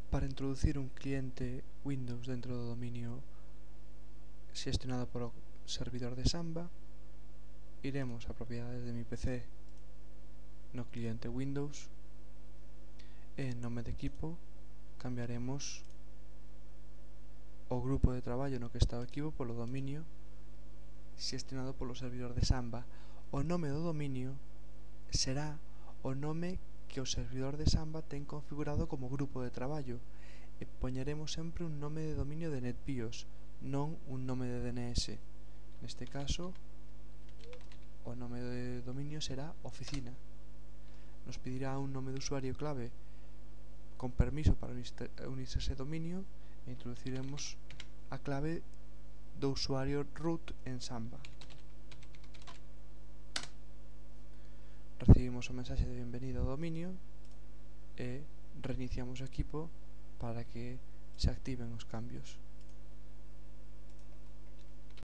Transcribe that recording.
Para introducir un cliente Windows dentro do dominio xestionado polo servidor de Samba, iremos a propiedades de mi PC no cliente Windows e en nome de equipo cambiaremos o grupo de traballo no que está o equipo polo dominio xestionado polo servidor de Samba. O nome do dominio será o nome que o servidor de Samba ten configurado como grupo de traballo e poñeremos sempre un nome de dominio de NetBIOS, non un nome de DNS. Neste caso, o nome de dominio será oficina. Nos pedirá un nome de usuario clave con permiso para unirse a ese dominio e introduciremos a clave do usuario root en Samba. Recibimos o mensaxe de benvenido ao dominio e reiniciamos o equipo para que se activen os cambios.